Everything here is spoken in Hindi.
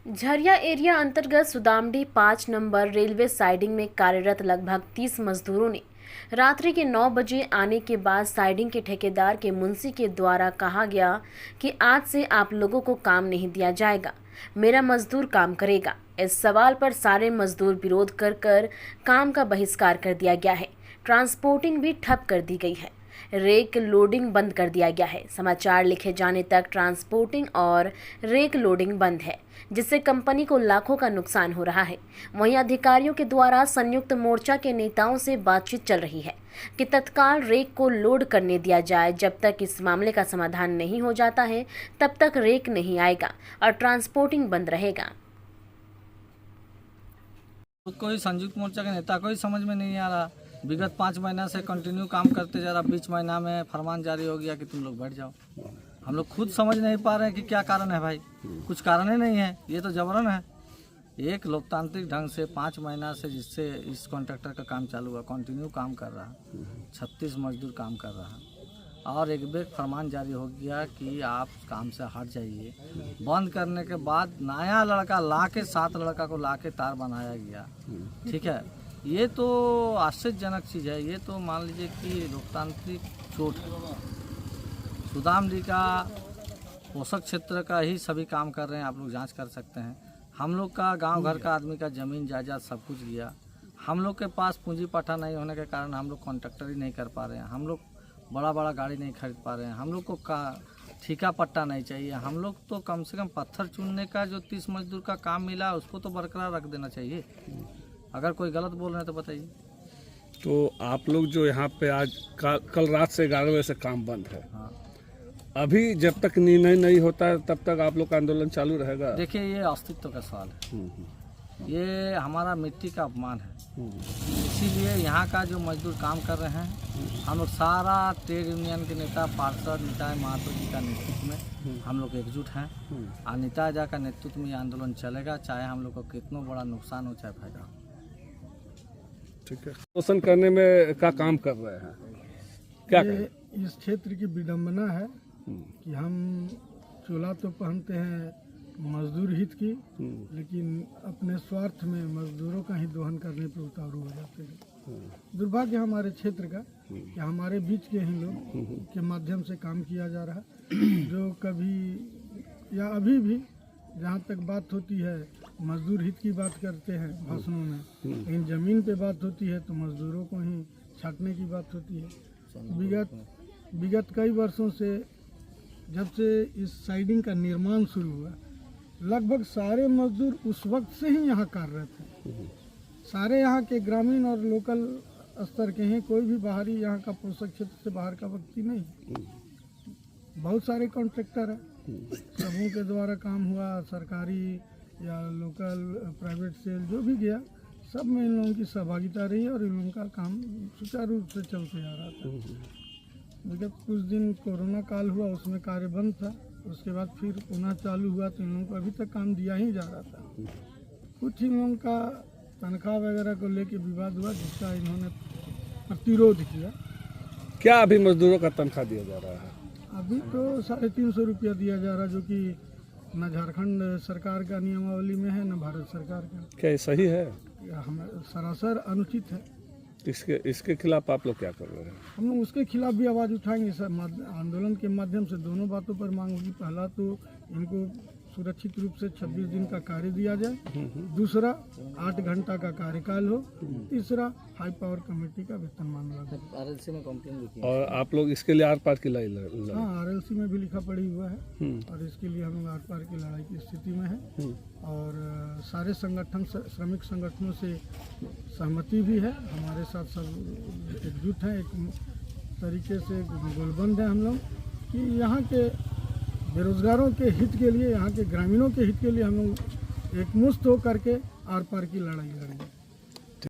झरिया एरिया अंतर्गत सुदामडी 5 नंबर रेलवे साइडिंग में कार्यरत लगभग 30 मजदूरों ने रात्रि के 9 बजे आने के बाद साइडिंग के ठेकेदार के मुंशी के द्वारा कहा गया कि आज से आप लोगों को काम नहीं दिया जाएगा, मेरा मजदूर काम करेगा। इस सवाल पर सारे मजदूर विरोध कर काम का बहिष्कार कर दिया गया है। ट्रांसपोर्टिंग भी ठप कर दी गई है। रेक लोडिंग बंद कर दिया गया है। समाचार लिखे जाने तक ट्रांसपोर्टिंग और रेक लोडिंग बंद है, जिससे कंपनी को लाखों का नुकसान हो रहा है। वहीं अधिकारियों के द्वारा संयुक्त मोर्चा के नेताओं से बातचीत चल रही है कि तत्काल रेक को लोड करने दिया जाए। जब तक इस मामले का समाधान नहीं हो जाता है, तब तक रेक नहीं आएगा और ट्रांसपोर्टिंग बंद रहेगा। कोई संयुक्त मोर्चा के नेता कोई समझ में नहीं आ रहा। विगत 5 महीना से कंटिन्यू काम करते जा रहा, बीच महीना में फरमान जारी हो गया कि तुम लोग बैठ जाओ। हम लोग खुद समझ नहीं पा रहे हैं कि क्या कारण है भाई। कुछ कारण ही नहीं है, ये तो जबरन है। एक लोकतांत्रिक ढंग से 5 महीना से जिससे इस कॉन्ट्रैक्टर का काम चालू हुआ, कंटिन्यू काम कर रहा, 36 मजदूर काम कर रहा, और एक बेर फरमान जारी हो गया कि आप काम से हट जाइए। बंद करने के बाद नया लड़का ला के 7 लड़का को ला के तार बनाया गया। ठीक है, ये तो आश्चर्यजनक चीज़ है। ये तो मान लीजिए कि लोकतांत्रिक चोट है। सुदामडी का पोषक क्षेत्र का ही सभी काम कर रहे हैं, आप लोग जांच कर सकते हैं। हम लोग का गांव घर का आदमी का ज़मीन जायदाद सब कुछ गया। हम लोग के पास पूंजी पट्टा नहीं होने के कारण हम लोग कॉन्ट्रैक्टर ही नहीं कर पा रहे हैं। हम लोग बड़ा बड़ा गाड़ी नहीं खरीद पा रहे हैं। हम लोग को ठीका पट्टा नहीं चाहिए। हम लोग तो कम से कम पत्थर चुनने का जो 30 मजदूर का काम मिला उसको तो बरकरार रख देना चाहिए। अगर कोई गलत बोल रहे हैं तो बताइए। तो आप लोग जो यहाँ पे आज कल रात से 11 बजे से काम बंद है। हाँ, अभी जब तक निर्णय नहीं होता है तब तक आप लोग का आंदोलन चालू रहेगा। देखिए, ये अस्तित्व का सवाल है। ये हमारा मिट्टी का अपमान है। इसीलिए यहाँ का जो मजदूर काम कर रहे हैं, हम लोग सारा ट्रेड यूनियन के नेता, पार्षद निताय महतो जी का नेतृत्व में हम लोग एकजुट हैं। और निताय जी का नेतृत्व में ये आंदोलन चलेगा, चाहे हम लोग को कितना बड़ा नुकसान हो चाहे फायदा। ठीक है, शोषण करने में का काम कर रहे हैं, क्या करें? इस क्षेत्र की विडंबना है कि हम चोला तो पहनते हैं मजदूर हित की, लेकिन अपने स्वार्थ में मजदूरों का ही दोहन करने पर उतारू हो जाते हैं। दुर्भाग्य हमारे क्षेत्र का कि हमारे बीच के ही लोग के माध्यम से काम किया जा रहा है। जो कभी या अभी भी जहाँ तक बात होती है मजदूर हित की बात करते हैं भाषणों में, लेकिन ज़मीन पे बात होती है तो मजदूरों को ही छाटने की बात होती है। विगत कई वर्षों से जब से इस साइडिंग का निर्माण शुरू हुआ, लगभग सारे मजदूर उस वक्त से ही यहाँ कार्यरत हैं। सारे यहाँ के ग्रामीण और लोकल स्तर के हैं, कोई भी बाहरी यहाँ का पोषक क्षेत्र से बाहर का व्यक्ति नहीं। बहुत सारे कॉन्ट्रैक्टर हैं, सबों के द्वारा काम हुआ, सरकारी या लोकल प्राइवेट सेल जो भी गया, सब में इन लोगों की सहभागिता रही और इन लोगों का काम सुचारू रूप से चलते आ रहा था। जब कुछ दिन कोरोना काल हुआ, उसमें कार्य बंद था, उसके बाद फिर पुनः चालू हुआ, तो इन लोगों को अभी तक काम दिया ही जा रहा था। कुछ इन लोगों का तनख्वाह वगैरह को लेके विवाद हुआ, जिसका इन्होंने प्रतिरोध किया। क्या अभी मजदूरों का तनख्वाह दिया जा रहा है? अभी तो 350 रुपया दिया जा रहा है, जो कि न झारखंड सरकार का नियमावली में है न भारत सरकार का। क्या ये सही है? हम सरासर अनुचित है। इसके खिलाफ आप लोग क्या कर रहे हैं? हम लोग उसके खिलाफ भी आवाज़ उठाएंगे। सब आंदोलन के माध्यम से दोनों बातों पर मांग होगी। पहला तो इनको सुरक्षित रूप से 26 दिन का कार्य दिया जाए, दूसरा 8 घंटा का कार्यकाल हो, तीसरा हाई पावर कमेटी का वेतनमान लगे। RLC में कंप्लेन लिखी और आप लोग इसके लिए आर पार की लड़ाई हाँ, RLC में भी लिखा पड़ी हुआ है और इसके लिए हम लोग आर पार की लड़ाई की स्थिति में है। और सारे संगठन, श्रमिक संगठनों से सहमति भी है, हमारे साथ सब एकजुट हैं। एक तरीके से गोलबंद है हम लोग कि यहाँ के बेरोजगारों के हित के लिए, यहाँ के ग्रामीणों के हित के लिए हम लोग एकमुश्त होकर के आर पार की लड़ाई लड़ेंगे।